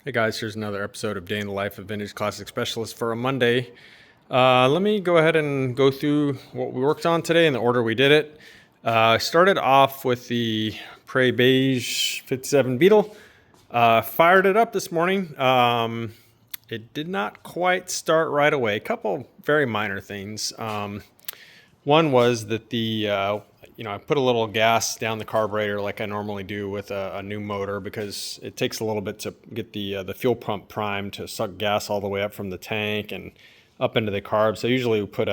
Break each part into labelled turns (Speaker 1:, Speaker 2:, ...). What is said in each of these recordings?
Speaker 1: Hey guys, here's another episode of Day in the Life of Vintage Classic Specialist for a Monday. Let me go ahead and go through what we worked on today in the order we did it. I started off with the Prey Beige 57 Beetle. Fired it up this morning. It did not quite start right away. A couple very minor things. One was that I put a little gas down the carburetor like I normally do with a new motor, because it takes a little bit to get the fuel pump primed to suck gas all the way up from the tank and up into the carb. So usually we put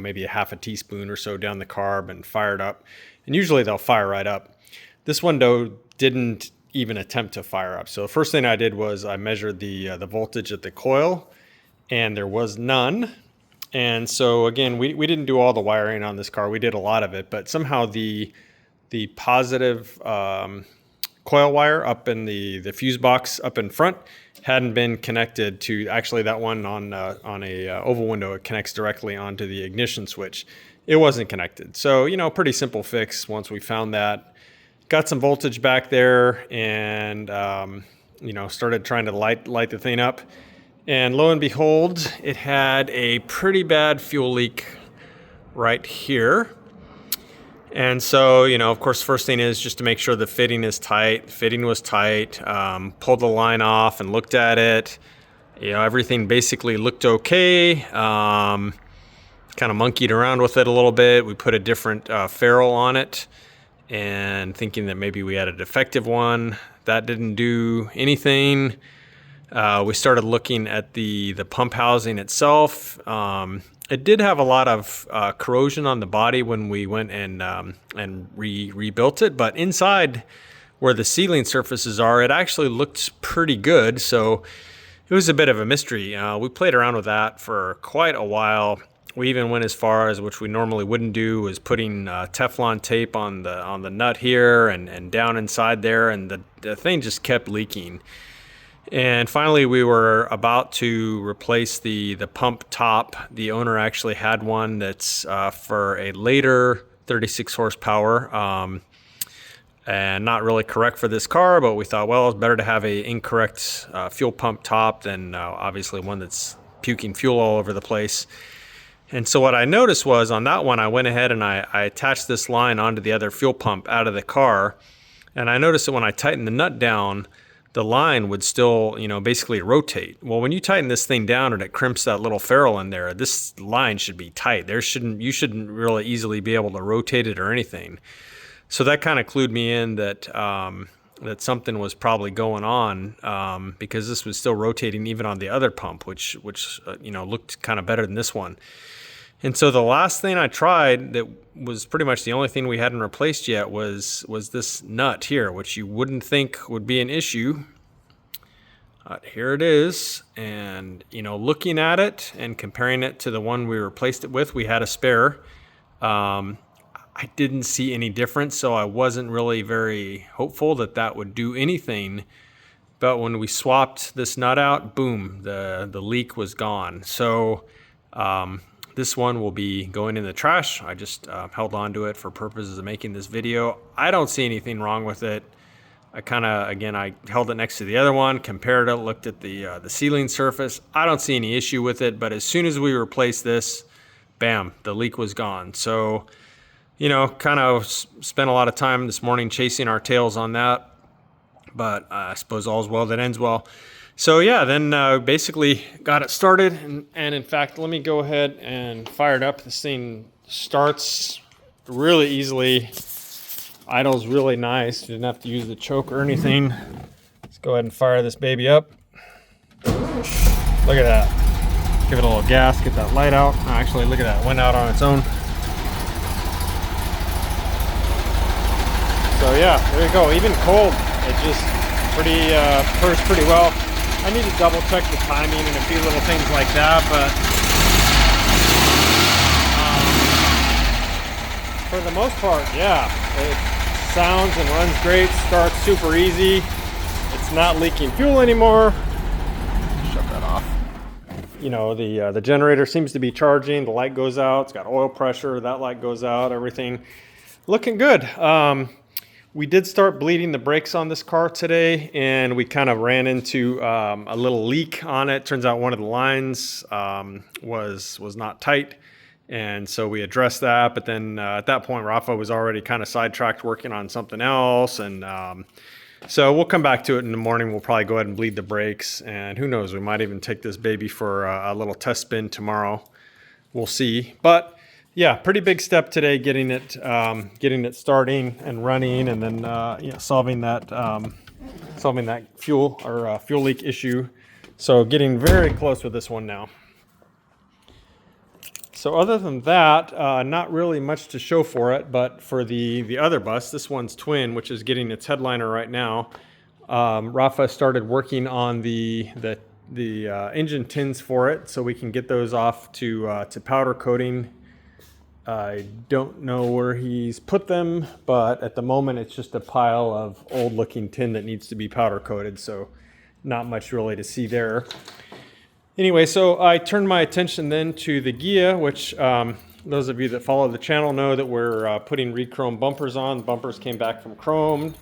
Speaker 1: maybe a half a teaspoon or so down the carb and fire it up, and usually they'll fire right up. This one though didn't even attempt to fire up. So the first thing I did was I measured the voltage at the coil, and there was none. And so again, we didn't do all the wiring on this car. We did a lot of it, but somehow the positive coil wire up in the fuse box up in front hadn't been connected to, actually that one on a oval window, it connects directly onto the ignition switch. It wasn't connected. So, pretty simple fix once we found that. Got some voltage back there and, started trying to light the thing up. And lo and behold, it had a pretty bad fuel leak right here. And so, of course, first thing is just to make sure the fitting is tight. Fitting was tight. Pulled the line off and looked at it. Everything basically looked okay. Kind of monkeyed around with it a little bit. We put a different ferrule on it, and thinking that maybe we had a defective one. That didn't do anything. We started looking at the pump housing itself. It did have a lot of corrosion on the body when we went and rebuilt it, but inside where the sealing surfaces are, it actually looked pretty good. So it was a bit of a mystery. We played around with that for quite a while. We even went as far as, which we normally wouldn't do, was putting Teflon tape on the nut here and down inside there, and the thing just kept leaking. And finally, we were about to replace the pump top. The owner actually had one that's for a later 36 horsepower, and not really correct for this car, but we thought, well, it's better to have a incorrect fuel pump top than obviously one that's puking fuel all over the place. And so what I noticed was on that one, I went ahead and I attached this line onto the other fuel pump out of the car. And I noticed that when I tightened the nut down, the line would still, basically rotate. Well, when you tighten this thing down and it crimps that little ferrule in there, this line should be tight. You shouldn't really easily be able to rotate it or anything. So that kind of clued me in that that something was probably going on, because this was still rotating even on the other pump, which looked kind of better than this one. And so the last thing I tried, that was pretty much the only thing we hadn't replaced yet, was this nut here, which you wouldn't think would be an issue. Here it is. And, looking at it and comparing it to the one we replaced it with, we had a spare. I didn't see any difference, so I wasn't really very hopeful that would do anything. But when we swapped this nut out, boom, the leak was gone. So this one will be going in the trash. I just held on to it for purposes of making this video. I don't see anything wrong with it. I held it next to the other one, compared it, looked at the sealing surface. I don't see any issue with it, but as soon as we replaced this, bam, the leak was gone. So, kind of spent a lot of time this morning chasing our tails on that, but I suppose all's well that ends well. So yeah, then basically got it started, and in fact, let me go ahead and fire it up. This thing starts really easily, idles really nice. Didn't have to use the choke or anything. Let's go ahead and fire this baby up. Look at that. Give it a little gas, get that light out. Actually, look at that, went out on its own. So yeah, there you go. Even cold, it just purrs pretty well. I need to double check the timing and a few little things like that, but for the most part, yeah, it sounds and runs great, starts super easy. It's not leaking fuel anymore. Shut that off. The generator seems to be charging, the light goes out, it's got oil pressure, that light goes out, everything looking good. We did start bleeding the brakes on this car today, and we kind of ran into a little leak on it. Turns out one of the lines was not tight, and so we addressed that. But then at that point, Rafa was already kind of sidetracked working on something else, and so we'll come back to it in the morning. We'll probably go ahead and bleed the brakes, and who knows, we might even take this baby for a little test spin tomorrow. We'll see. But yeah, pretty big step today, getting it starting and running, and then solving that fuel leak issue. So getting very close with this one now. So other than that, not really much to show for it, but for the other bus, this one's twin, which is getting its headliner right now. Rafa started working on the engine tins for it, so we can get those off to powder coating. I don't know where he's put them, but at the moment it's just a pile of old looking tin that needs to be powder coated, so not much really to see there. Anyway, so I turned my attention then to the Ghia, which those of you that follow the channel know that we're putting re-chrome bumpers on. The bumpers came back from chromed,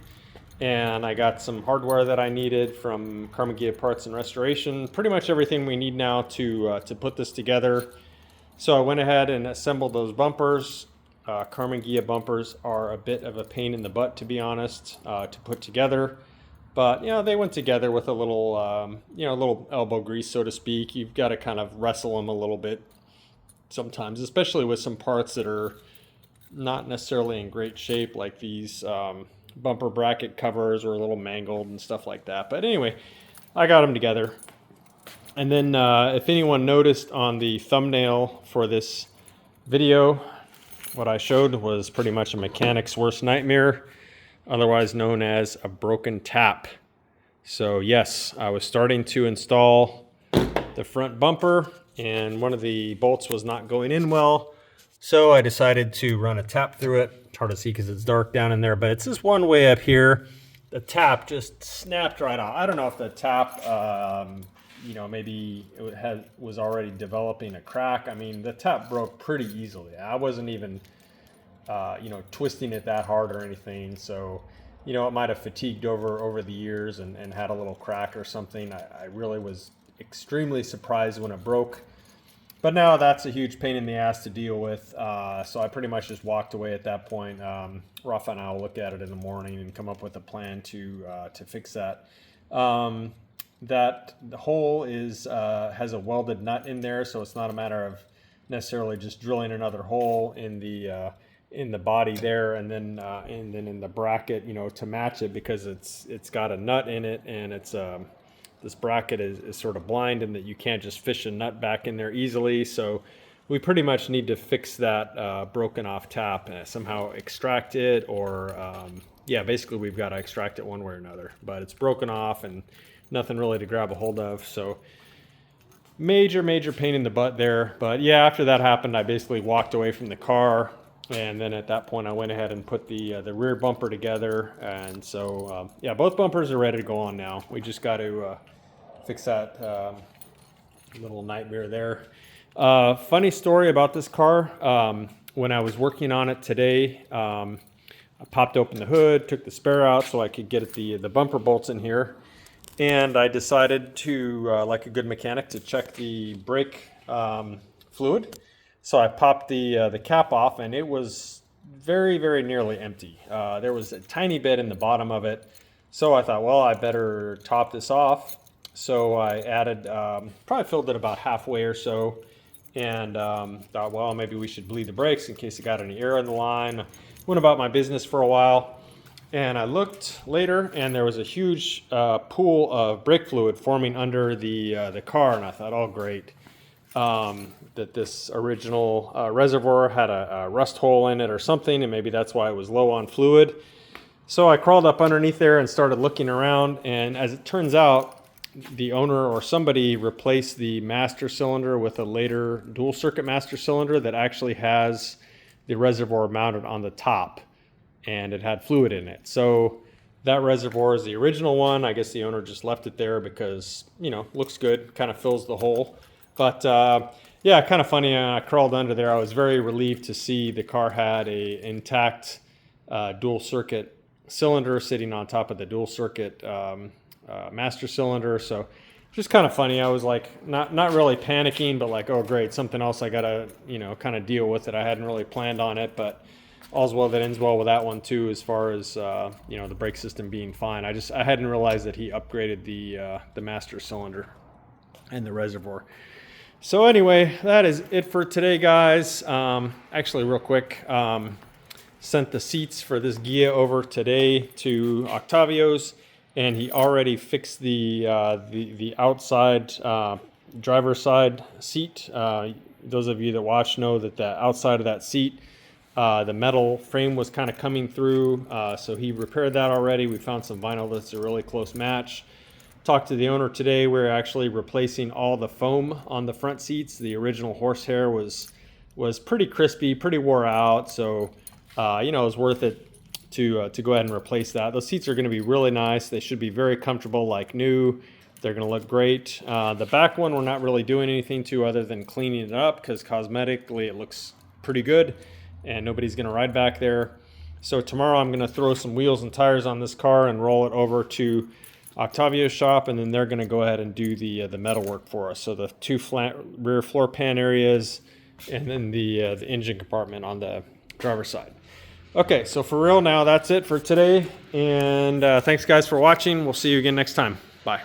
Speaker 1: and I got some hardware that I needed from Carmen Gia Parts and Restoration. Pretty much everything we need now to put this together. So I went ahead and assembled those bumpers. Carmen Gia bumpers are a bit of a pain in the butt, to be honest, to put together. But, they went together with a little, little elbow grease, so to speak. You've got to kind of wrestle them a little bit sometimes, especially with some parts that are not necessarily in great shape, like these bumper bracket covers are a little mangled and stuff like that. But anyway, I got them together. And then if anyone noticed on the thumbnail for this video, what I showed was pretty much a mechanic's worst nightmare, otherwise known as a broken tap. So yes, I was starting to install the front bumper, and one of the bolts was not going in well. So I decided to run a tap through it. It's hard to see because it's dark down in there, but it's this one way up here. The tap just snapped right off. I don't know if the tap... maybe it was already developing a crack. I mean, the tap broke pretty easily. I wasn't even, twisting it that hard or anything. So, it might have fatigued over the years and had a little crack or something. I really was extremely surprised when it broke. But now that's a huge pain in the ass to deal with. So I pretty much just walked away at that point. Rafa and I will look at it in the morning and come up with a plan to fix that. That the hole has a welded nut in there, so it's not a matter of necessarily just drilling another hole in the body there, and then in the bracket, to match it, because it's got a nut in it, and it's this bracket is sort of blind, and that you can't just fish a nut back in there easily. So we pretty much need to fix that broken off tap and somehow extract it, or basically we've got to extract it one way or another. But it's broken off and nothing really to grab a hold of, so major pain in the butt there. But yeah, after that happened, I basically walked away from the car, and then at that point I went ahead and put the rear bumper together. And so both bumpers are ready to go on now. We just got to fix that little nightmare there. Funny story about this car. When I was working on it today, I popped open the hood, took the spare out so I could get the bumper bolts in here. And I decided to, like a good mechanic, to check the brake fluid. So I popped the cap off, and it was very nearly empty. There was a tiny bit in the bottom of it. So I thought, well, I better top this off. So I added, probably filled it about halfway or so, and thought, well, maybe we should bleed the brakes in case it got any air in the line. Went about my business for a while. And I looked later, and there was a huge pool of brake fluid forming under the car, and I thought, oh great, that this original reservoir had a rust hole in it or something, and maybe that's why it was low on fluid. So I crawled up underneath there and started looking around, and as it turns out, the owner or somebody replaced the master cylinder with a later dual circuit master cylinder that actually has the reservoir mounted on the top, and it had fluid in it. So that reservoir is the original one. I guess the owner just left it there because, looks good, kind of fills the hole. But kind of funny, I crawled under there. I was very relieved to see the car had a intact dual circuit cylinder sitting on top of the dual circuit master cylinder. So just kind of funny. I was like, not really panicking, but like, oh great, something else I gotta, you know, kind of deal with it. I hadn't really planned on it, but all's well that ends well with that one too, as far as you know, the brake system being fine. I hadn't realized that he upgraded the master cylinder and the reservoir. So anyway, that is it for today, guys. Actually, real quick, sent the seats for this Ghia over today to Octavio's, and he already fixed the outside driver's side seat. Those of you that watch know that the outside of that seat, the metal frame was kind of coming through, so he repaired that already. We found some vinyl that's a really close match. Talked to the owner today. We're actually replacing all the foam on the front seats. The original horsehair was pretty crispy, pretty wore out, so you know, it was worth it to go ahead and replace that. Those seats are going to be really nice. They should be very comfortable, like new. They're going to look great. The back one we're not really doing anything to other than cleaning it up, because cosmetically it looks pretty good and nobody's going to ride back there. So tomorrow I'm going to throw some wheels and tires on this car and roll it over to Octavio's shop, and then they're going to go ahead and do the metal work for us. So the two flat rear floor pan areas, and then the engine compartment on the driver's side. Okay, so for real now, that's it for today. And thanks guys for watching. We'll see you again next time. Bye.